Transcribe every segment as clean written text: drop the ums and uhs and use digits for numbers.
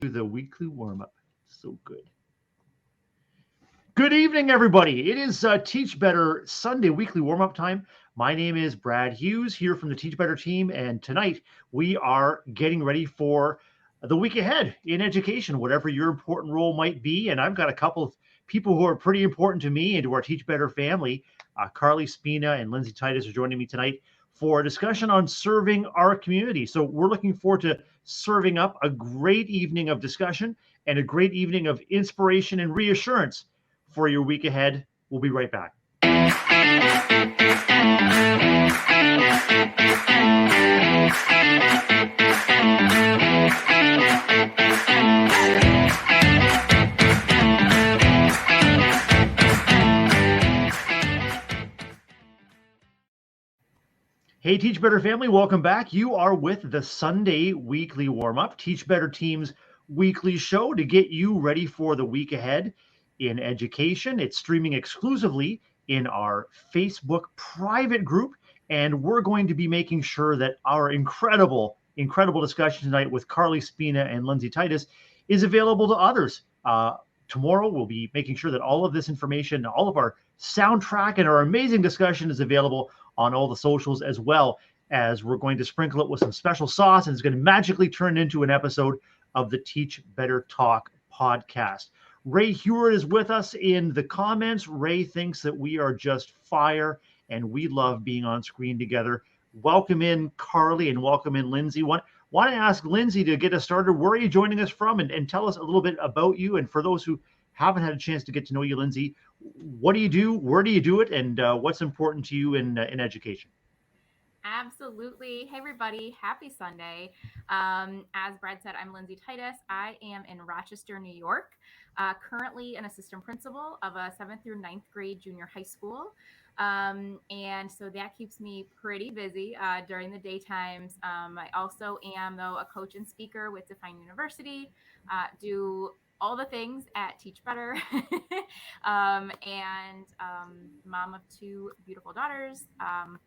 The weekly warm-up. So good. Good evening, everybody. It is Teach Better Sunday weekly warm-up time. My name is Brad Hughes here from the Teach Better team, and tonight we are getting ready for the week ahead in education, whatever your important role might be. And I've got a couple of people who are pretty important to me and to our Teach Better family. Carly Spina and Lindsay Titus are joining me tonight for a discussion on serving our community. So we're looking forward to serving up a great evening of discussion and a great evening of inspiration and reassurance for your week ahead. We'll be right back. Hey, Teach Better family, welcome back. You are with the Sunday weekly warm-up, Teach Better team's weekly show to get you ready for the week ahead in education. It's streaming exclusively in our Facebook private group, and we're going to be making sure that our incredible discussion tonight with Carly Spina and Lindsay Titus is available to others. Tomorrow, we'll be making sure that all of this information, all of our soundtrack and our amazing discussion is available on all the socials, as well as we're going to sprinkle it with some special sauce, and it's going to magically turn into an episode of the Teach Better Talk podcast. Ray Hewitt is with us in the comments. Ray thinks that we are just fire and we love being on screen together. Welcome in, Carly, and welcome in, Lindsay. Want to ask Lindsay to get us started. Where are you joining us from? And tell us a little bit about you. And for those who haven't had a chance to get to know you, Lindsay, what do you do? Where do you do it? And what's important to you in education? Absolutely. Hey, everybody. Happy Sunday. As Brad said, I'm Lindsay Titus. I am in Rochester, New York, currently an assistant principal of a 7th through 9th grade junior high school. And so that keeps me pretty busy during the daytimes. I also am, though, a coach and speaker with Define University, do all the things at Teach Better, and mom of 2 beautiful daughters,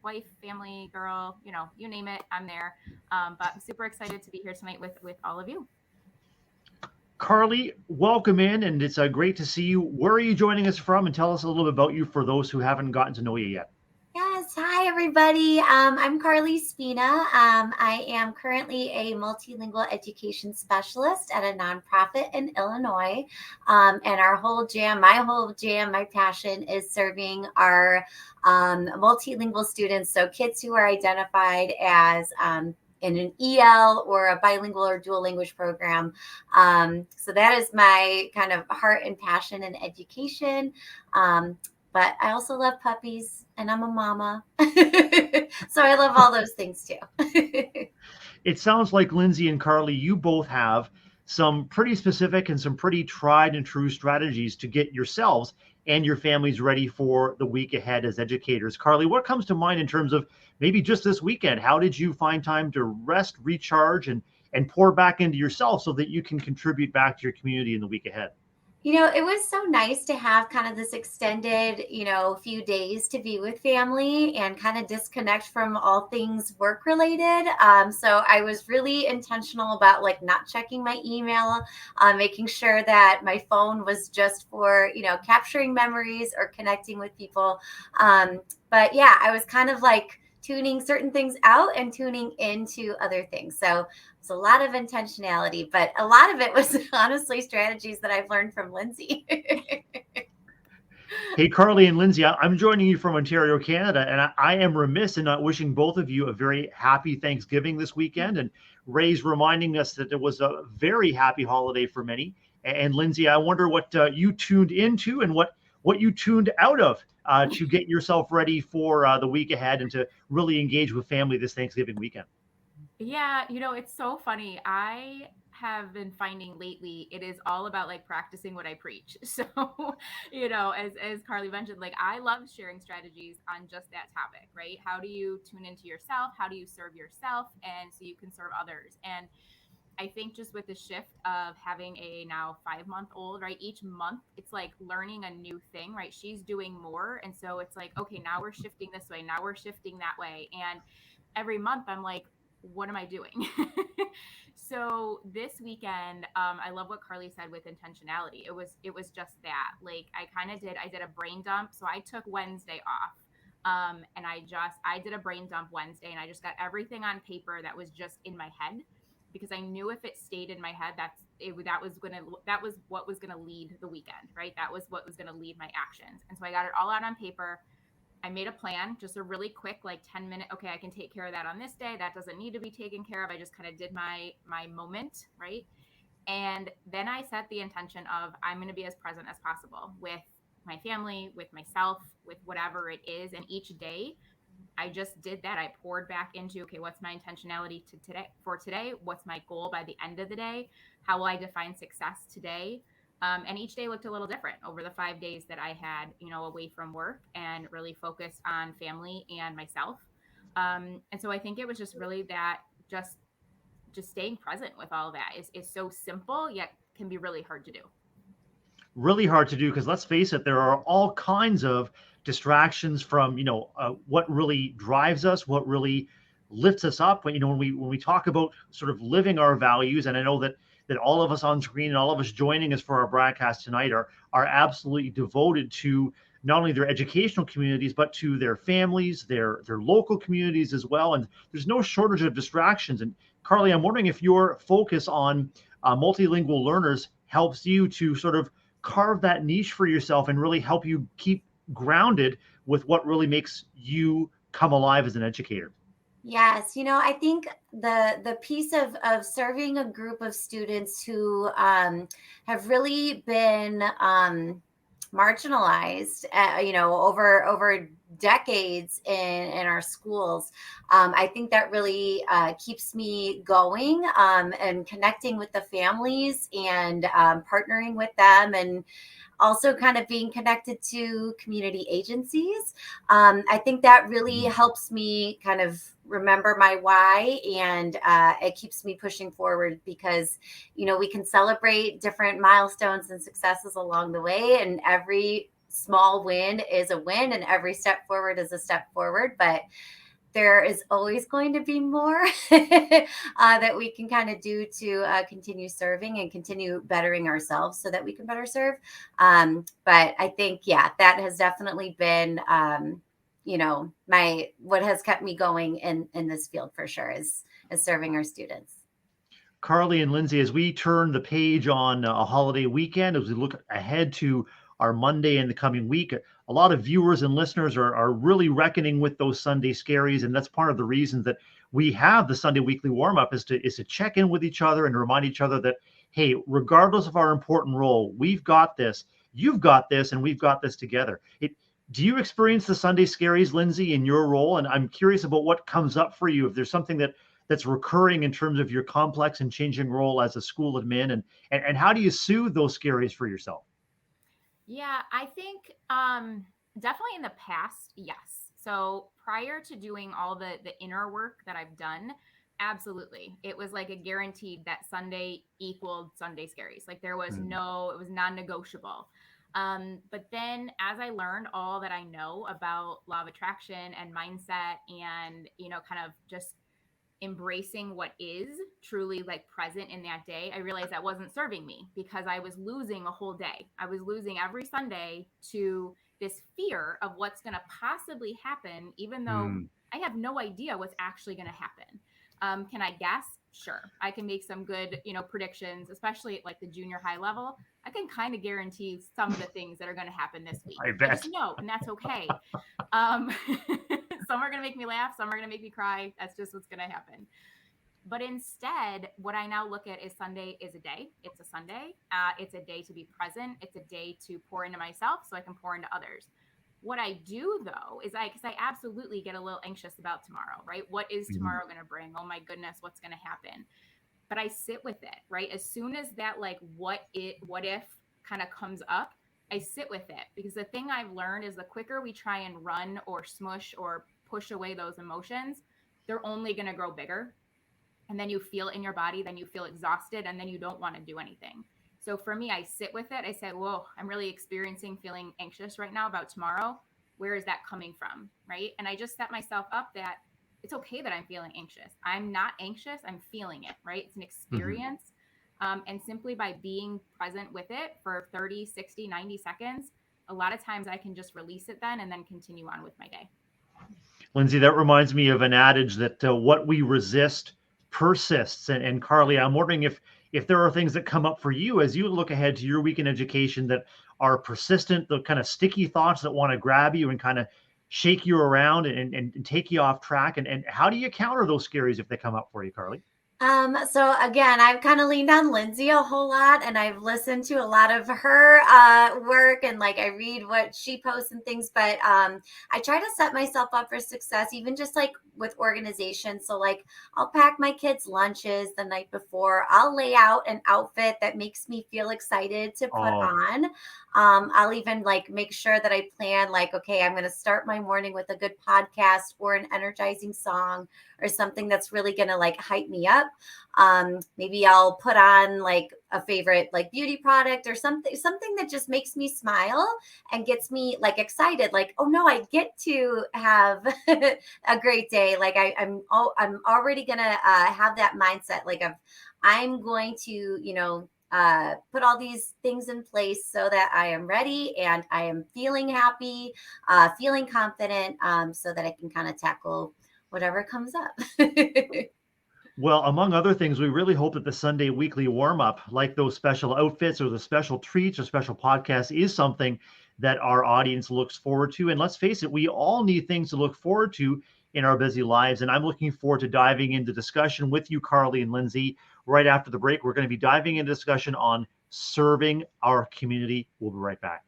wife, family, girl, you name it, I'm there. But I'm super excited to be here tonight with all of you. Carly, welcome in, and it's great to see you. Where are you joining us from? And tell us a little bit about you for those who haven't gotten to know you yet. Yes. Hi, everybody. I'm Carly Spina. I am currently a multilingual education specialist at a nonprofit in Illinois. And my passion is serving our multilingual students. So kids who are identified as in an EL or a bilingual or dual language program. So that is my kind of heart and passion in education. But I also love puppies, and I'm a mama. So I love all those things too. It sounds like Lindsay and Carly, you both have some pretty specific and some pretty tried and true strategies to get yourselves and your families ready for the week ahead as educators. Carly, what comes to mind in terms of maybe just this weekend? How did you find time to rest, recharge, and pour back into yourself so that you can contribute back to your community in the week ahead? It was so nice to have kind of this extended, few days to be with family and kind of disconnect from all things work related. So I was really intentional about not checking my email, making sure that my phone was just for, capturing memories or connecting with people. But yeah, I was kind of tuning certain things out and tuning into other things. So it's a lot of intentionality, but a lot of it was honestly strategies that I've learned from Lindsay. Hey, Carly and Lindsay, I'm joining you from Ontario, Canada, and I am remiss in not wishing both of you a very happy Thanksgiving this weekend. And Ray's reminding us that it was a very happy holiday for many. And Lindsay, I wonder what you tuned into and what you tuned out of to get yourself ready for the week ahead and to really engage with family this Thanksgiving weekend. Yeah, it's so funny. I have been finding lately it is all about practicing what I preach. So, as Carly mentioned, I love sharing strategies on just that topic, right? How do you tune into yourself? How do you serve yourself? And so you can serve others. And I think just with the shift of having a now 5-month-old, right? Each month it's like learning a new thing, right? She's doing more. And so it's like, okay, now we're shifting this way. Now we're shifting that way. And every month I'm like, what am I doing? So this weekend, I love what Carly said with intentionality. It was just that. Like I did a brain dump. So I took Wednesday off. And I did a brain dump Wednesday, and I just got everything on paper that was just in my head, because I knew if it stayed in my head, that was what was gonna lead the weekend, right? That was what was gonna lead my actions. And so I got it all out on paper. I made a plan, just a really quick, like 10-minute, okay, I can take care of that on this day. That doesn't need to be taken care of. I just kind of did my moment, right? And then I set the intention of I'm going to be as present as possible with my family, with myself, with whatever it is. And each day I just did that. I poured back into, okay, what's my intentionality to today for today? What's my goal by the end of the day? How will I define success today? And each day looked a little different over the 5 days that I had, away from work and really focused on family and myself. And so I think it was just really that just staying present with all of that is so simple, yet can be really hard to do. Really hard to do because let's face it, there are all kinds of distractions from what really drives us, what really lifts us up. When we talk about sort of living our values, and I know that all of us on screen and all of us joining us for our broadcast tonight are absolutely devoted to not only their educational communities but to their families, their local communities as well. And there's no shortage of distractions. And Carly, I'm wondering if your focus on multilingual learners helps you to sort of carve that niche for yourself and really help you keep grounded with what really makes you come alive as an educator. Yes, I think the piece of serving a group of students who have really been marginalized, over decades in our schools. I think that really keeps me going, and connecting with the families and partnering with them, and also kind of being connected to community agencies. I think that really helps me kind of remember my why, and it keeps me pushing forward because, we can celebrate different milestones and successes along the way, and every small win is a win and every step forward is a step forward. But there is always going to be more that we can kind of do to continue serving and continue bettering ourselves so that we can better serve. But I think, yeah, that has definitely been, what has kept me going in this field for sure is serving our students. Carly and Lindsay, as we turn the page on a holiday weekend, as we look ahead to our Monday in the coming week, a lot of viewers and listeners are really reckoning with those Sunday scaries. And that's part of the reason that we have the Sunday weekly warm up is to check in with each other and to remind each other that, hey, regardless of our important role, we've got this, you've got this, and we've got this together. Do you experience the Sunday scaries, Lindsay, in your role? And I'm curious about what comes up for you. If there's something that's recurring in terms of your complex and changing role as a school admin, and how do you soothe those scaries for yourself? Yeah, I think definitely in the past, yes. So prior to doing all the inner work that I've done, absolutely. It was like a guaranteed that Sunday equaled Sunday scaries. Like there was it was non-negotiable. But then as I learned all that I know about law of attraction and mindset and, kind of just embracing what is truly like present in that day, I realized that wasn't serving me because I was losing a whole day. I was losing every Sunday to this fear of what's going to possibly happen, even though I have no idea what's actually going to happen. Can I guess? Sure. I can make some good, predictions, especially at like the junior high level. I can kind of guarantee some of the things that are going to happen this week. I I just bet. know, and that's okay. Um, some are going to make me laugh. Some are going to make me cry. That's just what's going to happen. But instead, what I now look at is Sunday is a day. It's a Sunday. It's a day to be present. It's a day to pour into myself so I can pour into others. What I do though is because I absolutely get a little anxious about tomorrow, right? What is tomorrow going to bring? Oh my goodness, what's going to happen? But I sit with it, right? As soon as that like what if kind of comes up, I sit with it because the thing I've learned is the quicker we try and run or smush or push away those emotions, they're only going to grow bigger. And then you feel it in your body, then you feel exhausted, and then you don't want to do anything. So for me, I sit with it. I said, whoa, I'm really experiencing feeling anxious right now about tomorrow. Where is that coming from? Right. And I just set myself up that it's okay that I'm feeling anxious. I'm not anxious, I'm feeling it, right? It's an Mhm. experience. And simply by being present with it for 30, 60, 90 seconds, a lot of times I can just release it then and then continue on with my day. Lindsay, that reminds me of an adage that what we resist persists. And Carly, I'm wondering if there are things that come up for you as you look ahead to your week in education that are persistent, the kind of sticky thoughts that want to grab you and kind of shake you around and take you off track. And how do you counter those scaries if they come up for you, Carly? So again, I've kind of leaned on Lindsay a whole lot, and I've listened to a lot of her work, and like I read what she posts and things. But I try to set myself up for success, even just like with organization. So like I'll pack my kids' lunches the night before. I'll lay out an outfit that makes me feel excited to put Oh, on. I'll even like make sure that I plan like, okay, I'm going to start my morning with a good podcast or an energizing song or something that's really going to like hype me up. Maybe I'll put on like a favorite like beauty product or something that just makes me smile and gets me like excited. Like, oh no, I get to have a great day. Like I'm already gonna have that mindset. Like I'm going to, put all these things in place so that I am ready and I am feeling happy, feeling confident, so that I can kind of tackle whatever comes up. well, among other things, we really hope that the Sunday weekly warm up, like those special outfits or the special treats or special podcasts, is something that our audience looks forward to. And let's face it, we all need things to look forward to in our busy lives. And I'm looking forward to diving into discussion with you, Carly and Lindsay. Right after the break, we're going to be diving into discussion on serving our community. We'll be right back.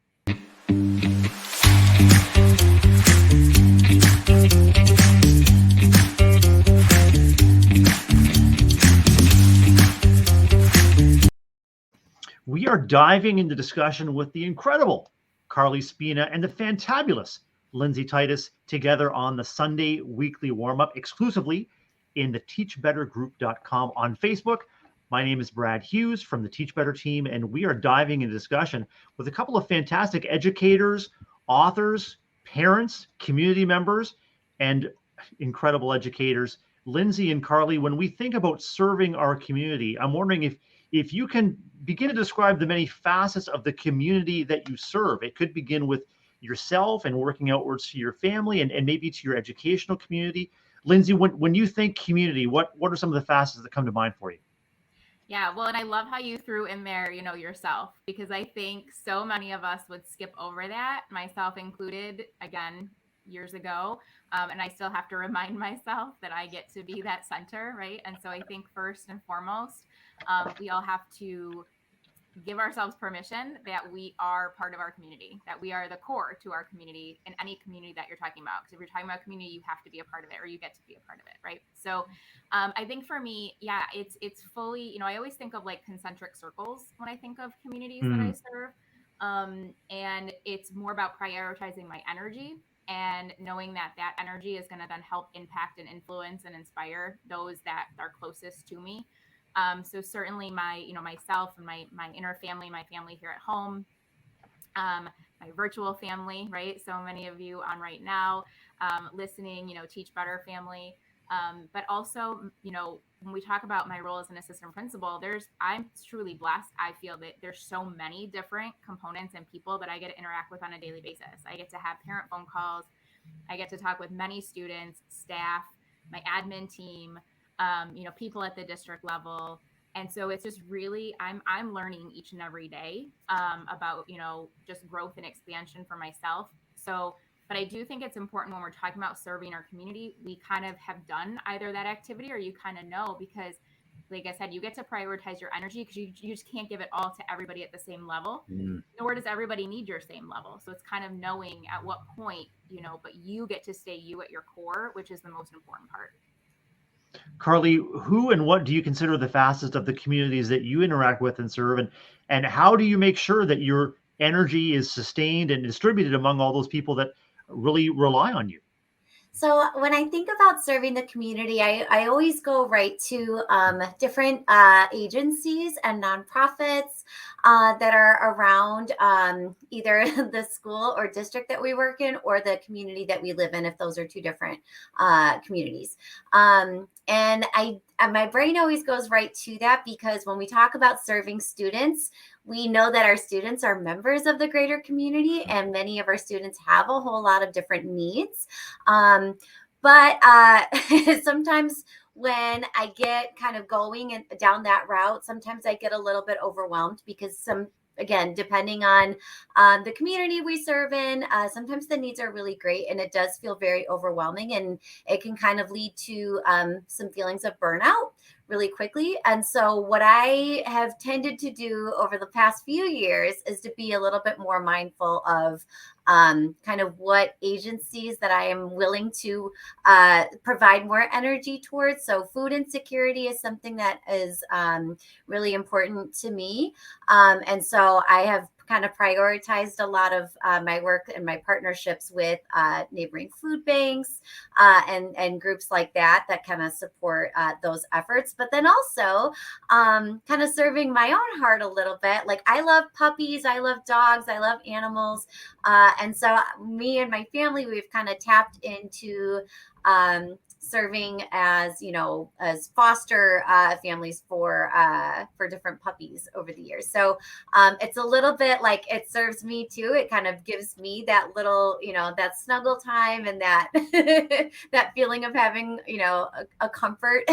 We are diving into discussion with the incredible Carly Spina and the fantabulous Lindsay Titus together on the Sunday weekly warm-up exclusively in the teachbettergroup.com on Facebook. My name is Brad Hughes from the Teach Better team, and we are diving into discussion with a couple of fantastic educators, authors, parents, community members, and incredible educators. Lindsay and Carly, when we think about serving our community, I'm wondering if you can begin to describe the many facets of the community that you serve. It could begin with yourself and working outwards to your family and maybe to your educational community. Lindsay, when you think community, what are some of the facets that come to mind for you? Yeah, well, and I love how you threw in there, yourself, because I think so many of us would skip over that, myself included, again, years ago. And I still have to remind myself that I get to be that center, right? And so I think first and foremost, we all have to give ourselves permission that we are part of our community, that we are the core to our community in any community that you're talking about. Because if you're talking about community, you have to be a part of it, or you get to be a part of it, right? So I think for me, yeah, it's fully, I always think of like concentric circles when I think of communities that I Mm, serve. And it's more about prioritizing my energy and knowing that that energy is going to then help impact and influence and inspire those that are closest to me. So certainly myself and my inner family, my family here at home, my virtual family, right? So many of you on right now, listening, Teach Better family. But also, when we talk about my role as an assistant principal, I'm truly blessed. I feel that there's so many different components and people that I get to interact with on a daily basis. I get to have parent phone calls. I get to talk with many students, staff, my admin team, people at the district level. And so it's just really, I'm learning each and every day about, just growth and expansion for myself. So, but I do think it's important when we're talking about serving our community, we kind of have done either that activity or you kind of know, because like I said, you get to prioritize your energy because you just can't give it all to everybody at the same level, mm. nor does everybody need your same level. So it's kind of knowing at what point, but you get to stay you at your core, which is the most important part. Carly, who and what do you consider the facets of the communities that you interact with and serve? And how do you make sure that your energy is sustained and distributed among all those people that really rely on you? So when I think about serving the community, I always go right to different agencies and nonprofits that are around either the school or district that we work in or the community that we live in, if those are two different communities. And my brain always goes right to that because when we talk about serving students, we know that our students are members of the greater community, and many of our students have a whole lot of different needs. But sometimes when I get kind of going and down that route, sometimes I get a little bit overwhelmed because again, depending on the community we serve in, sometimes the needs are really great and it does feel very overwhelming, and it can kind of lead to some feelings of burnout really quickly. And so what I have tended to do over the past few years is to be a little bit more mindful of kind of what agencies that I am willing to provide more energy towards. So food insecurity is something that is really important to me. And so I have kind of prioritized a lot of my work and my partnerships with neighboring food banks and groups like that kind of support those efforts. But then also kind of serving my own heart a little bit. Like I love puppies, I love dogs, I love animals. And so me and my family, we've kind of tapped into serving as foster families for different puppies over the years. So it's a little bit like it serves me too. It kind of gives me that little, that snuggle time and that that feeling of having, a comfort.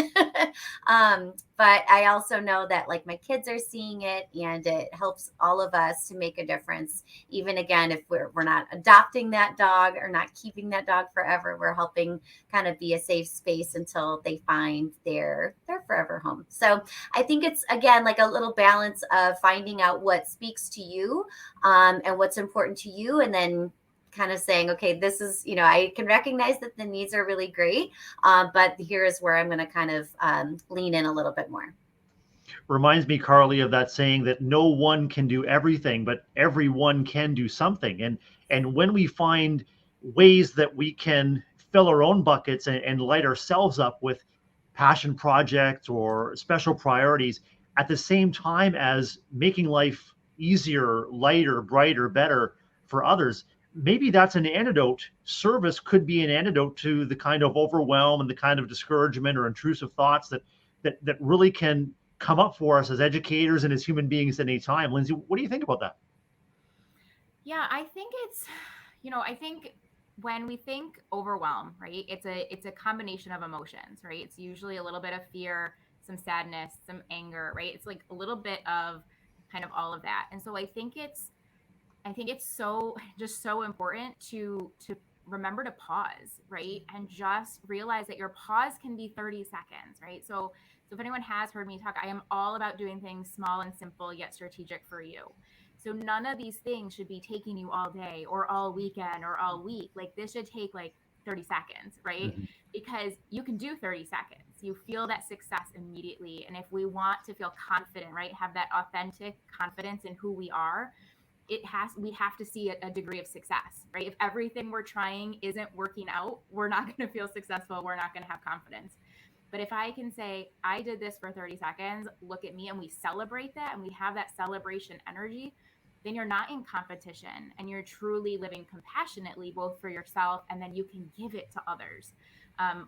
But I also know that like my kids are seeing it, and it helps all of us to make a difference. Even again, if we're not adopting that dog or not keeping that dog forever, we're helping kind of be a safe space until they find their forever home. So I think it's again like a little balance of finding out what speaks to you and what's important to you, and then kind of saying, okay, this is, I can recognize that the needs are really great, but here is where I'm going to kind of lean in a little bit more. Reminds me, Carly, of that saying that no one can do everything, but everyone can do something. And when we find ways that we can fill our own buckets and light ourselves up with passion projects or special priorities at the same time as making life easier, lighter, brighter, better for others, maybe that's an antidote. Service could be an antidote to the kind of overwhelm and the kind of discouragement or intrusive thoughts that really can come up for us as educators and as human beings at any time. Lindsay, what do you think about that? Yeah, I think I think when we think overwhelm, right, it's a combination of emotions, right? It's usually a little bit of fear, some sadness, some anger, right? It's like a little bit of kind of all of that. And so I think it's so just so important to remember to pause, right? And just realize that your pause can be 30 seconds, right? So if anyone has heard me talk, I am all about doing things small and simple yet strategic for you. So none of these things should be taking you all day or all weekend or all week. Like this should take like 30 seconds, right? Mm-hmm. Because you can do 30 seconds. You feel that success immediately. And if we want to feel confident, right? Have that authentic confidence in who we are, we have to see a degree of success, right? If everything we're trying isn't working out, we're not going to feel successful. We're not going to have confidence. But if I can say, I did this for 30 seconds, look at me, and we celebrate that and we have that celebration energy, then you're not in competition and you're truly living compassionately, both for yourself and then you can give it to others,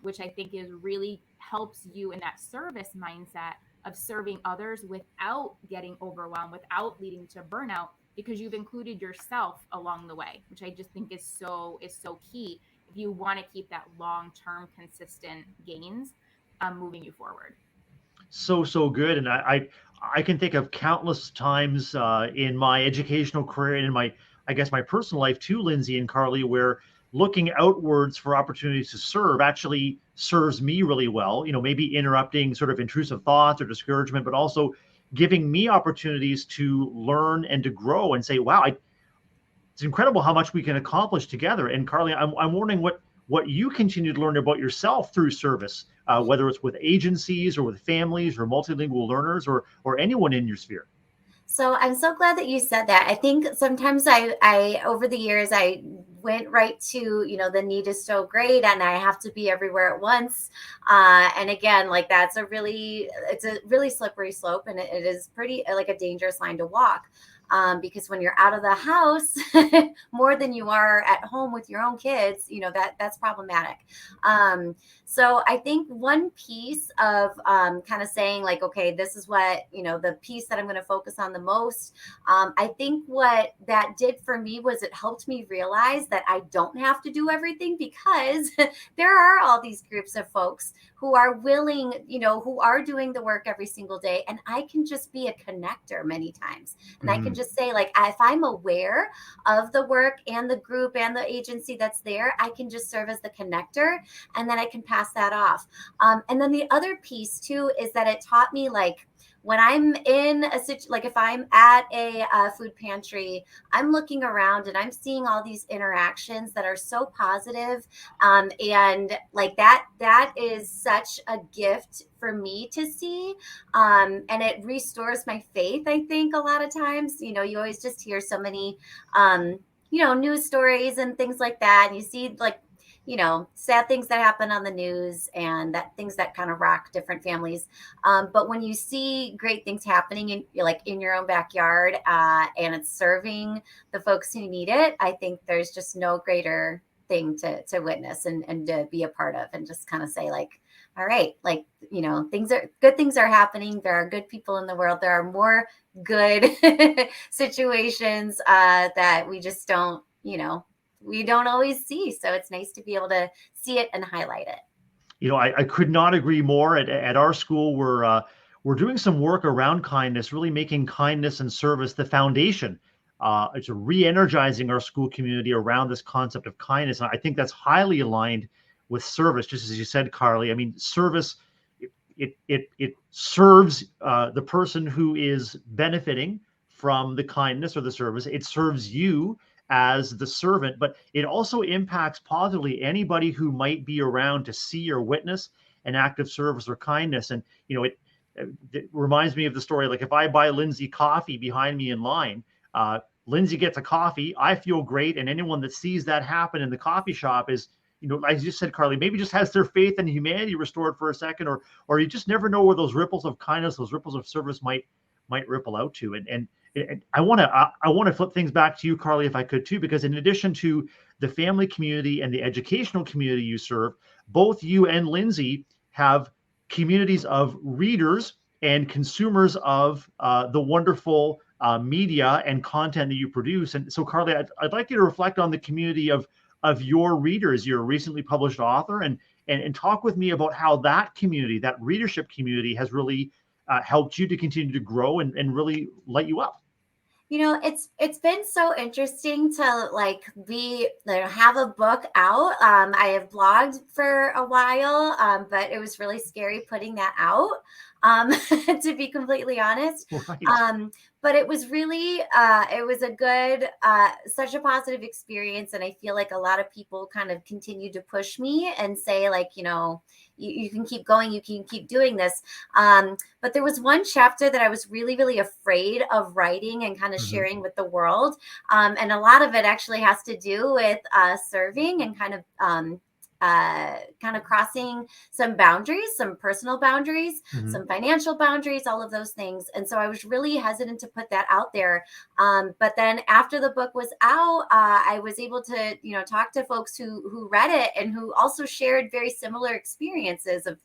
which I think is really helps you in that service mindset of serving others without getting overwhelmed, without leading to burnout, because you've included yourself along the way, which I just think is so key if you want to keep that long-term consistent gains moving you forward. So good. And I can think of countless times in my educational career and in my, I guess, my personal life too, Lindsay and Carly, where looking outwards for opportunities to serve actually serves me really well. Maybe interrupting sort of intrusive thoughts or discouragement, but also giving me opportunities to learn and to grow and say, wow, it's incredible how much we can accomplish together. And Carly, I'm wondering what you continue to learn about yourself through service, whether it's with agencies or with families or multilingual learners or anyone in your sphere. So I'm so glad that you said that. I think sometimes I over the years, I went right to, the need is so great and I have to be everywhere at once. And again, like it's a really slippery slope, and it is pretty like a dangerous line to walk. Because when you're out of the house more than you are at home with your own kids, that's problematic. So I think one piece of kind of saying like, okay, this is what, the piece that I'm going to focus on the most. I think what that did for me was it helped me realize that I don't have to do everything, because there are all these groups of folks who are willing, who are doing the work every single day. And I can just be a connector many times. And I can just say, like, if I'm aware of the work and the group and the agency that's there, I can just serve as the connector, and then I can pass that off. And then the other piece too is that it taught me, like, when I'm in a situation, like if I'm at a food pantry, I'm looking around and I'm seeing all these interactions that are so positive. And like that is such a gift for me to see. And it restores my faith, I think, a lot of times. You always just hear so many, news stories and things like that. And you see, like, sad things that happen on the news, and that things that kind of rock different families. But when you see great things happening in your own backyard, and it's serving the folks who need it, I think there's just no greater thing to witness and to be a part of, and just kind of say, like, all right, like, good things are happening. There are good people in the world. There are more good situations that we just don't, we don't always see. So it's nice to be able to see it and highlight it. I could not agree more. At our school, we're doing some work around kindness, really making kindness and service the foundation. It's re-energizing our school community around this concept of kindness. And I think that's highly aligned with service, just as you said, Carly. I mean, service, it serves the person who is benefiting from the kindness or the service. It serves you as the servant, but it also impacts positively anybody who might be around to see or witness an act of service or kindness. And it reminds me of the story, like if I buy Lindsay coffee behind me in line, Lindsay gets a coffee, I feel great, and anyone that sees that happen in the coffee shop is, as you said, Carly, maybe just has their faith and humanity restored for a second, or you just never know where those ripples of kindness, those ripples of service might ripple out to. And I want to flip things back to you, Carly, if I could too, because in addition to the family community and the educational community you serve, both you and Lindsay have communities of readers and consumers of the wonderful media and content that you produce. And so, Carly, I'd like you to reflect on the community of your readers. You're a recently published author, and talk with me about how that community, that readership community, has really helped you to continue to grow and really light you up. It's been so interesting to have a book out. I have blogged for a while, but it was really scary putting that out, to be completely honest. Right. But it was really, it was a good, such a positive experience. And I feel like a lot of people kind of continue to push me and say, like, you can keep going, you can keep doing this. But there was one chapter that I was really, really afraid of writing and kind of sharing with the world. And a lot of it actually has to do with serving and kind of crossing some boundaries, some personal boundaries, some financial boundaries, all of those things. And so I was really hesitant to put that out there. But then after the book was out, I was able to, talk to folks who read it and who also shared very similar experiences of,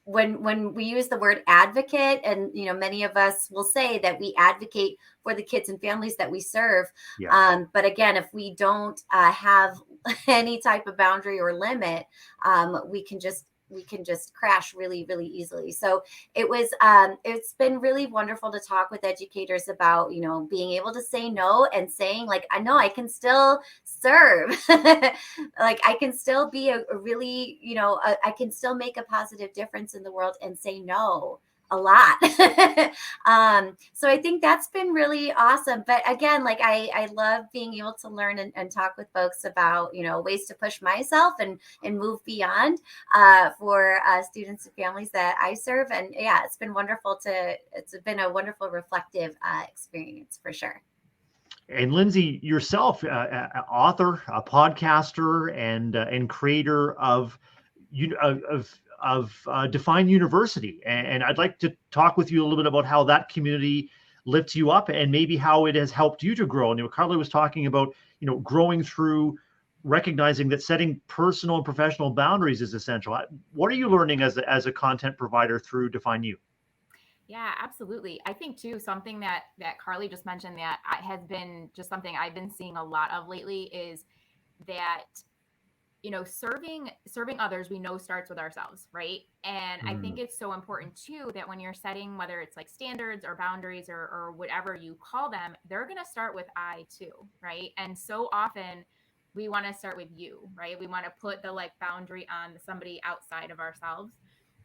when we use the word advocate, and many of us will say that we advocate for the kids and families that we serve. Yeah. But again, if we don't have any type of boundary or limit, we can just crash really, really easily. So it's been really wonderful to talk with educators about, being able to say no and saying, like, I know I can still serve. Like, I can still be a really, I can still make a positive difference in the world and say no a lot. So I think that's been really awesome. But again, like, I love being able to learn and talk with folks about, ways to push myself and move beyond for students and families that I serve. And yeah, it's been wonderful it's been a wonderful reflective experience for sure. And Lindsay, yourself, author, a podcaster, and creator of Define University, and I'd like to talk with you a little bit about how that community lifts you up, and maybe how it has helped you to grow. And Carly was talking about growing through recognizing that setting personal and professional boundaries is essential. What are you learning as a content provider through Define You? Yeah, absolutely. I think too, something that Carly just mentioned that has been just something I've been seeing a lot of lately is that serving others, we know, starts with ourselves, right? And I think Mm. it's so important too that when you're setting, whether it's like standards or boundaries or whatever you call them, they're going to start with I too, right? And so often we want to start with you, right? We want to put the like boundary on somebody outside of ourselves.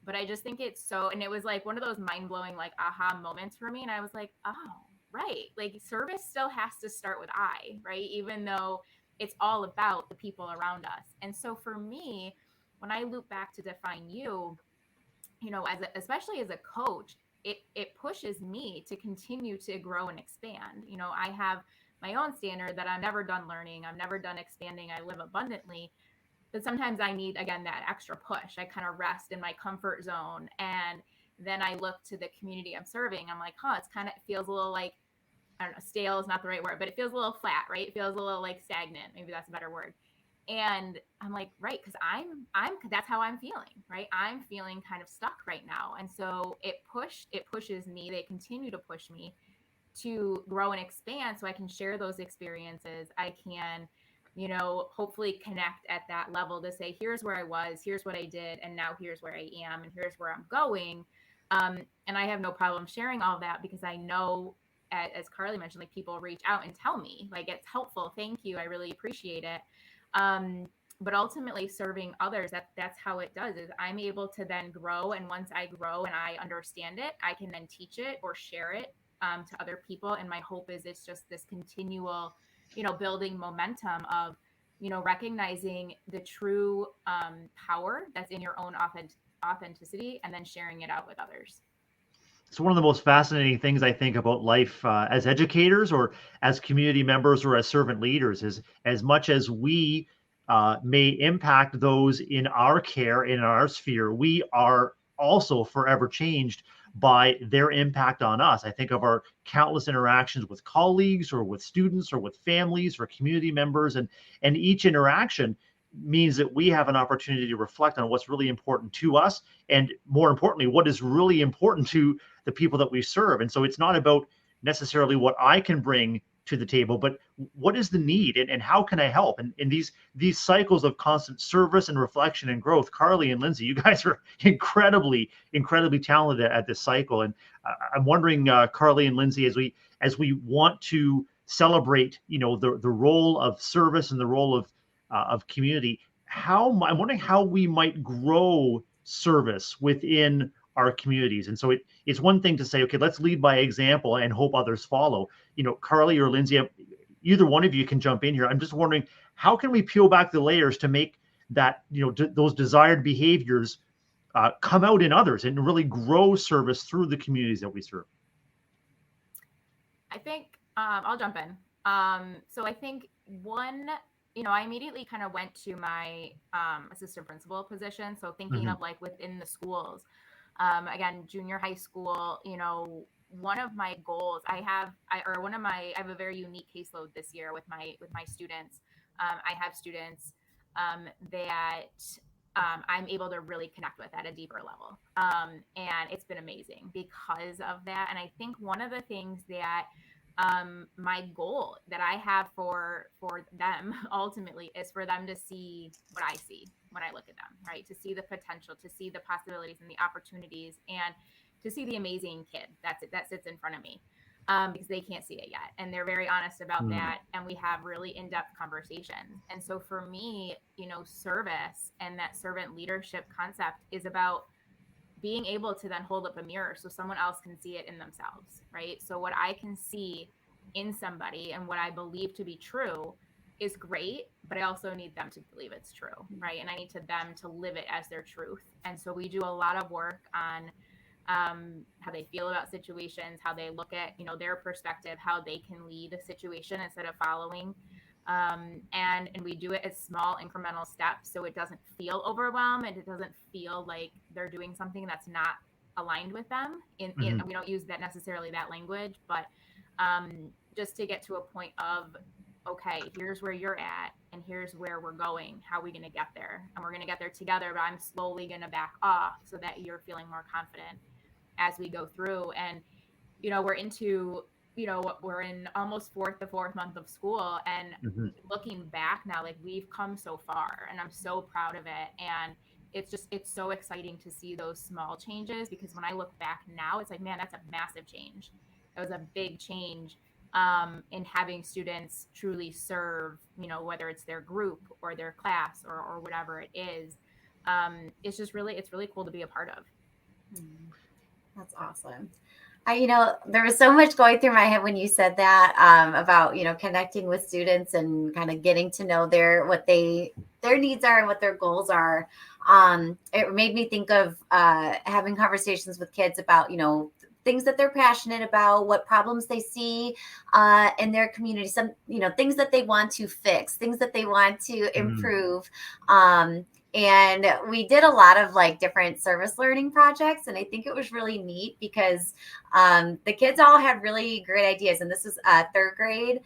But I just think it's so, and it was like one of those mind-blowing like aha moments for me, and I was like, oh, right, like service still has to start with I, right? Even though it's all about the people around us. And so for me, when I loop back to Define You, especially as a coach, it pushes me to continue to grow and expand. I have my own standard that I'm never done learning, I'm never done expanding, I live abundantly. But sometimes I need, again, that extra push. I kind of rest in my comfort zone, and then I look to the community I'm serving. I'm like, it feels a little like, I don't know, stale is not the right word, but it feels a little flat, right? It feels a little like stagnant. Maybe that's a better word. And I'm like, right, because that's how I'm feeling, right? I'm feeling kind of stuck right now. And so it pushes me. They continue to push me to grow and expand so I can share those experiences. I can, hopefully connect at that level to say, here's where I was, here's what I did, and now here's where I am, and here's where I'm going. And I have no problem sharing all of that because I know, as Carly mentioned, like people reach out and tell me, like, it's helpful. Thank you. I really appreciate it. But ultimately serving others, that's how it does, is I'm able to then grow. And once I grow and I understand it, I can then teach it or share it to other people. And my hope is it's just this continual, building momentum of, recognizing the true power that's in your own authenticity and then sharing it out with others. It's one of the most fascinating things I think about life as educators or as community members or as servant leaders is as much as we may impact those in our care, in our sphere, we are also forever changed by their impact on us. I think of our countless interactions with colleagues or with students or with families or community members, and each interaction means that we have an opportunity to reflect on what's really important to us, and more importantly, what is really important to the people that we serve. And so it's not about necessarily what I can bring to the table, but what is the need, and how can I help? And in these cycles of constant service and reflection and growth, Carly and Lindsay, you guys are incredibly talented at this cycle. And I'm wondering, Carly and Lindsay, as we want to celebrate, the role of service and the role of community, I'm wondering how we might grow service within our communities. And so it's one thing to say, okay, let's lead by example and hope others follow. Carly or Lindsay, either one of you can jump in here. I'm just wondering, how can we peel back the layers to make that, those desired behaviors come out in others and really grow service through the communities that we serve? I think I'll jump in. So I think one, I immediately kind of went to my assistant principal position. So thinking Mm-hmm. of like within the schools, again, junior high school, one of my goals I have a very unique caseload this year with my students. I have students that I'm able to really connect with at a deeper level. And it's been amazing because of that. And I think one of the things that my goal that I have for them ultimately is for them to see what I see when I look at them, right? To see the potential, to see the possibilities and the opportunities, and to see the amazing kid that sits in front of me. Because they can't see it yet. And they're very honest about Mm. that. And we have really in-depth conversations. And so for me, service and that servant leadership concept is about being able to then hold up a mirror so someone else can see it in themselves, right? So what I can see in somebody and what I believe to be true is great, but I also need them to believe it's true, right? And I need them to live it as their truth. And so we do a lot of work on how they feel about situations, how they look at, their perspective, how they can lead a situation instead of following. And we do it as small incremental steps, so it doesn't feel overwhelmed and it doesn't feel like they're doing something that's not aligned with them. We don't use that necessarily that language, but just to get to a point of, okay, here's where you're at and here's where we're going. How are we going to get there? And we're going to get there together, but I'm slowly going to back off so that you're feeling more confident as we go through. And we're in almost the fourth month of school, and looking back now, like, we've come so far and I'm so proud of it. And it's so exciting to see those small changes, because when I look back now, it's like, man, that's a massive change. It was a big change in having students truly serve, whether it's their group or their class or whatever it is. It's really cool to be a part of. That's awesome. There was so much going through my head when you said that about, connecting with students and kind of getting to know what their needs are and what their goals are. It made me think of having conversations with kids about, things that they're passionate about, what problems they see in their community, some, things that they want to fix, things that they want to improve. And we did a lot of different service learning projects. And I think it was really neat because the kids all had really great ideas. And this is third grade.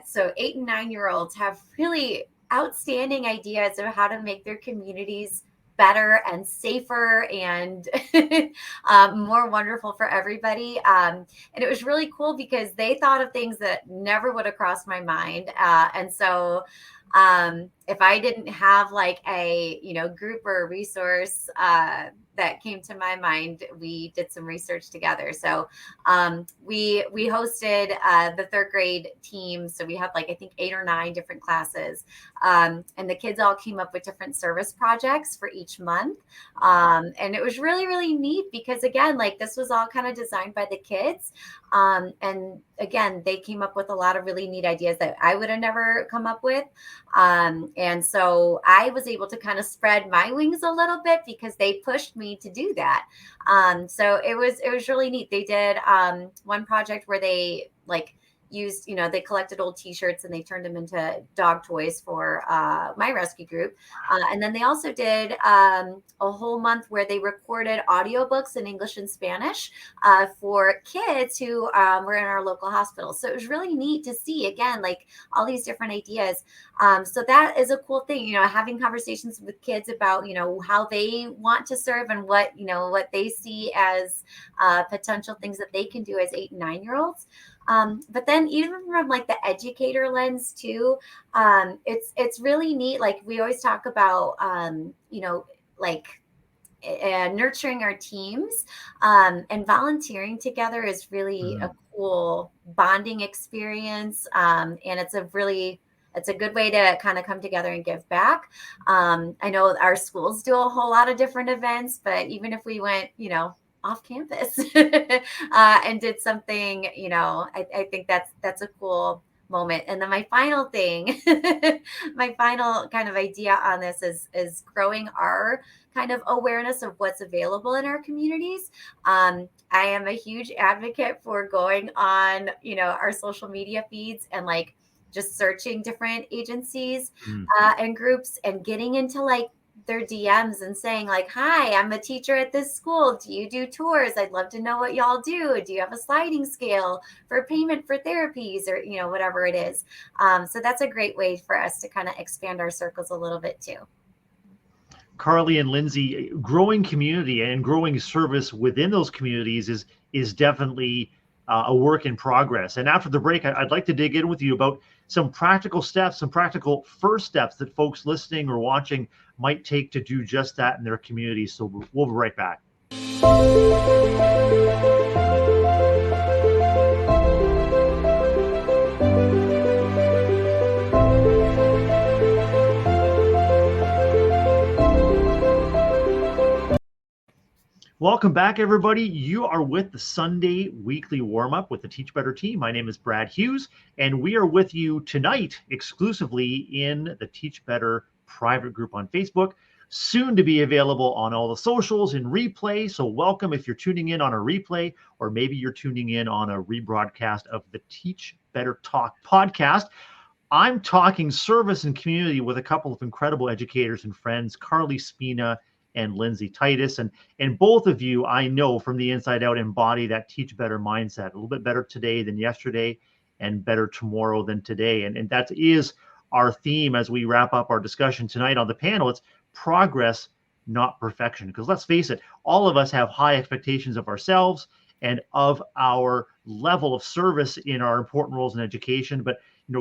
So 8 and 9-year-olds have really outstanding ideas of how to make their communities better and safer and more wonderful for everybody. And it was really cool because they thought of things that never would have crossed my mind. And so if I didn't have a group or a resource that came to my mind, we did some research together. So we hosted the third grade team. So we had I think 8 or 9 different classes, and the kids all came up with different service projects for each month. And it was really, really neat because again, this was all kind of designed by the kids. And again, they came up with a lot of really neat ideas that I would have never come up with. And so I was able to kind of spread my wings a little bit because they pushed me to do that. So it was really neat. They did one project where they used, they collected old t-shirts and they turned them into dog toys for my rescue group. And then they also did a whole month where they recorded audiobooks in English and Spanish for kids who were in our local hospital. So it was really neat to see, again, all these different ideas. So that is a cool thing, having conversations with kids about, how they want to serve and what they see as potential things that they can do as 8 and 9-year-olds. But then even from the educator lens too, it's really neat. We always talk about, nurturing our teams, and volunteering together is really a cool bonding experience. And it's a good way to kind of come together and give back. I know our schools do a whole lot of different events, but even if we went, off campus and did something, I think that's a cool moment. And then my final thing, my final kind of idea on this is growing our kind of awareness of what's available in our communities. I am a huge advocate for going on, our social media feeds and just searching different agencies and groups and getting into their DMs and saying hi, I'm a teacher at this school. Do you do tours? I'd love to know what y'all do. Do you have a sliding scale for payment for therapies or, whatever it is. So that's a great way for us to kind of expand our circles a little bit too. Carly and Lindsay, growing community and growing service within those communities is definitely a work in progress. And after the break, I'd like to dig in with you about some practical steps, some practical first steps that folks listening or watching might take to do just that in their communities. So we'll be right back. Welcome back, everybody. You are with the Sunday weekly warm-up with the Teach Better team. My name is Brad Hughes, and we are with you tonight exclusively in the Teach Better private group on Facebook. soon to be available on all the socials in replay. So welcome if you're tuning in on a replay, or maybe you're tuning in on a rebroadcast of the Teach Better Talk podcast. I'm talking service and community with a couple of incredible educators and friends, Carly Spina and Lindsay Titus. And both of you, I know from the inside out, embody that teach better mindset, a little bit better today than yesterday and better tomorrow than today. And that is our theme as we wrap up our discussion tonight on the panel. It's progress, not perfection. Because let's face it, all of us have high expectations of ourselves and of our level of service in our important roles in education. But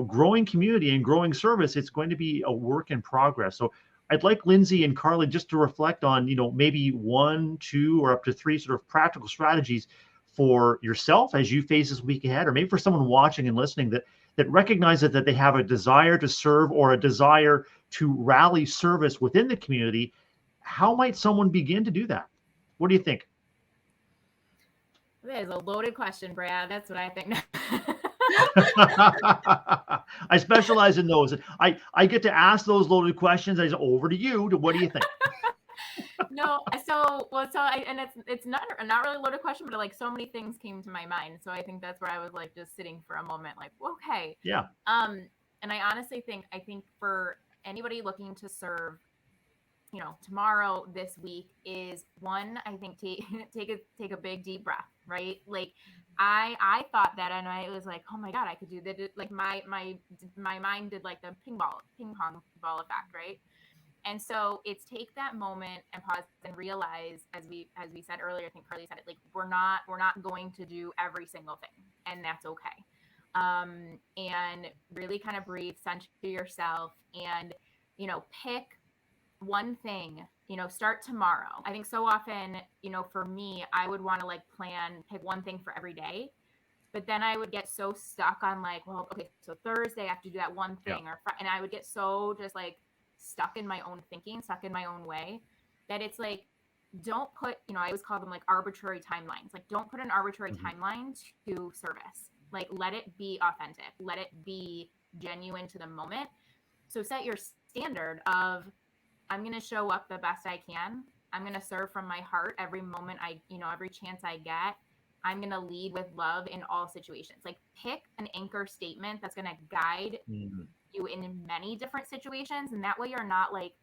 growing community and growing service, it's going to be a work in progress. So I'd like Lindsay and Carly just to reflect on, maybe 1, 2, or up to 3 sort of practical strategies for yourself as you face this week ahead, or maybe for someone watching and listening that recognizes that they have a desire to serve or a desire to rally service within the community. How might someone begin to do that? What do you think? That is a loaded question, Brad. That's what I think. I specialize in those. I get to ask those loaded questions. I say, over to you. What do you think? It's not really a loaded question, but like so many things came to my mind. So I think that's where I was like just sitting for a moment, like, okay. Yeah. And I honestly think for anybody looking to serve, tomorrow, this week is one, I think take a big deep breath, right? Like I thought that, and I was like, oh my God, I could do that. Like my mind did like the ping pong ball effect, right? And so it's take that moment and pause and realize, as we said earlier, I think Carly said it, like we're not going to do every single thing, and that's okay. And really kind of breathe, center yourself, and pick one thing, start tomorrow. I think so often, for me, I would want to like pick one thing for every day, but then I would get so stuck on like, well, okay, so Thursday I have to do that one thing, and I would get so just like stuck in my own thinking, stuck in my own way, that it's like, don't put, I always call them like arbitrary timelines. Like, don't put an arbitrary timeline to service. Like, let it be authentic. Let it be genuine to the moment. So set your standard of, I'm going to show up the best I can. I'm going to serve from my heart every moment every chance I get. I'm going to lead with love in all situations. Like, pick an anchor statement that's going to guide you in many different situations. And that way you're not like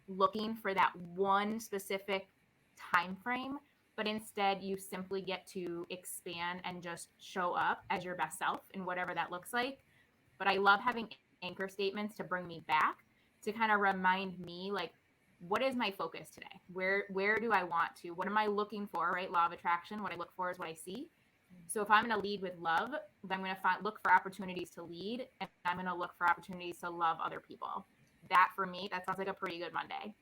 looking for that one specific time frame, but instead you simply get to expand and just show up as your best self in whatever that looks like. But I love having anchor statements to bring me back, to kind of remind me, like, what is my focus today? Where do I want to? What am I looking for, right? Law of attraction. What I look for is what I see. So if I'm going to lead with love, then I'm going to look for opportunities to lead, and I'm going to look for opportunities to love other people. That, for me, that sounds like a pretty good Monday.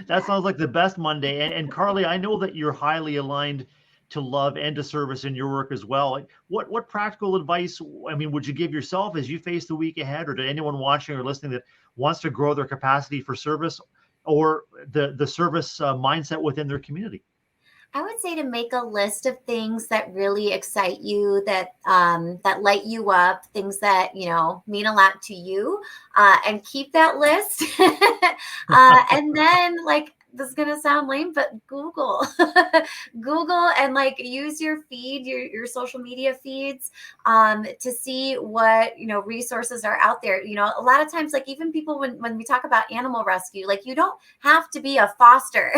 That sounds like the best Monday. And Carly, I know that you're highly aligned to love and to service in your work as well. What practical advice, would you give yourself as you face the week ahead, or to anyone watching or listening that wants to grow their capacity for service or the service mindset within their community? I would say to make a list of things that really excite you, that light you up, things that mean a lot to you, and keep that list. And then, like, this is gonna sound lame, but Google and like use your feed, your social media feeds, to see what resources are out there. A lot of times, like, even people when we talk about animal rescue, like, you don't have to be a foster.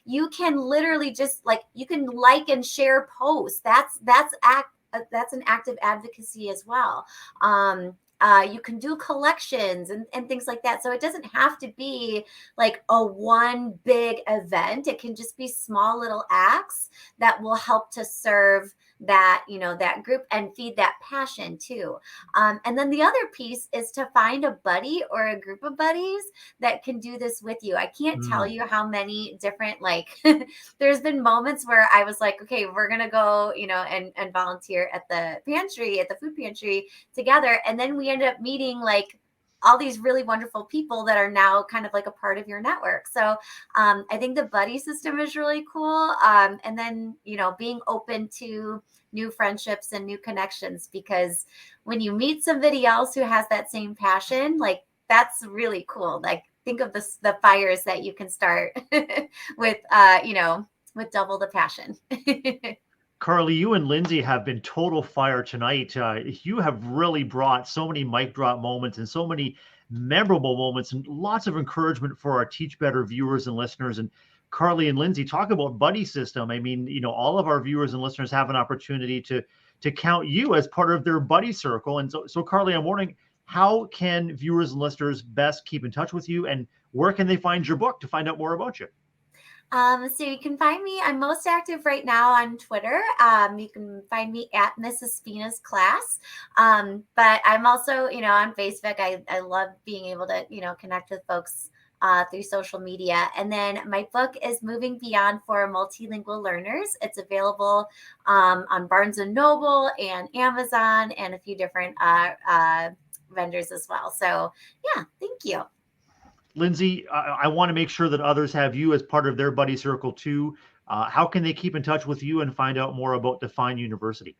You can literally just you can like and share posts. That's an active advocacy as well. You can do collections and things like that. So it doesn't have to be like a one big event. It can just be small little acts that will help to serve that, that group and feed that passion too. And then the other piece is to find a buddy or a group of buddies that can do this with you. I can't tell you how many different, there's been moments where I was like, okay, we're going to go, and volunteer at the food pantry together. And then we ended up meeting all these really wonderful people that are now kind of like a part of your network. So I think the buddy system is really cool. And then, being open to new friendships and new connections, because when you meet somebody else who has that same passion, that's really cool. think of the fires that you can start with, with double the passion. Carly, you and Lindsay have been total fire tonight. You have really brought so many mic drop moments and so many memorable moments and lots of encouragement for our Teach Better viewers and listeners. And Carly and Lindsay, talk about buddy system. I mean, all of our viewers and listeners have an opportunity to count you as part of their buddy circle. And so Carly, I'm wondering, how can viewers and listeners best keep in touch with you, and where can they find your book to find out more about you? So you can find me, I'm most active right now on Twitter. You can find me at Mrs. Spina's Class. But I'm also, on Facebook. I love being able to, connect with folks through social media. And then my book is Moving Beyond for Multilingual Learners. It's available on Barnes & Noble and Amazon and a few different vendors as well. So yeah, thank you. Lindsay, I want to make sure that others have you as part of their buddy circle too. How can they keep in touch with you and find out more about Define University?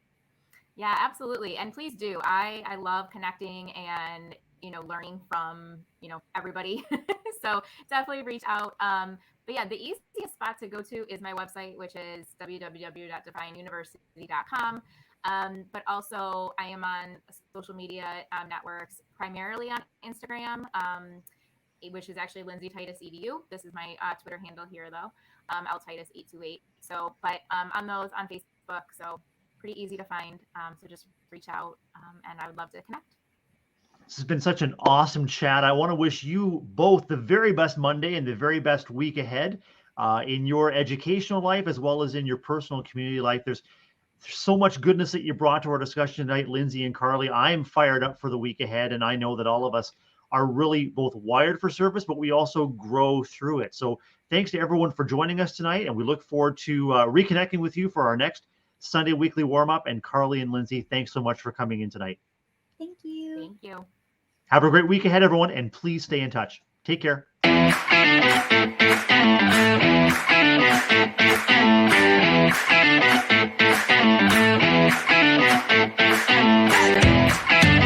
Yeah, absolutely. And please do. I love connecting and, learning from, everybody. So definitely reach out. But yeah, the easiest spot to go to is my website, which is www.defineuniversity.com. But also I am on social media networks, primarily on Instagram, which is actually Lindsay Titus EDU. This is my Twitter handle here, though, LTitus828. So, but on those, on Facebook, so pretty easy to find. So just reach out, and I would love to connect. This has been such an awesome chat. I want to wish you both the very best Monday and the very best week ahead in your educational life as well as in your personal community life. There's so much goodness that you brought to our discussion tonight, Lindsay and Carly. I'm fired up for the week ahead, and I know that all of us are really both wired for service, but we also grow through it. So thanks to everyone for joining us tonight, and we look forward to reconnecting with you for our next Sunday weekly warm-up. And Carly and Lindsay, thanks so much for coming in tonight. Thank you. Thank you. Have a great week ahead, everyone, and please stay in touch. Take care.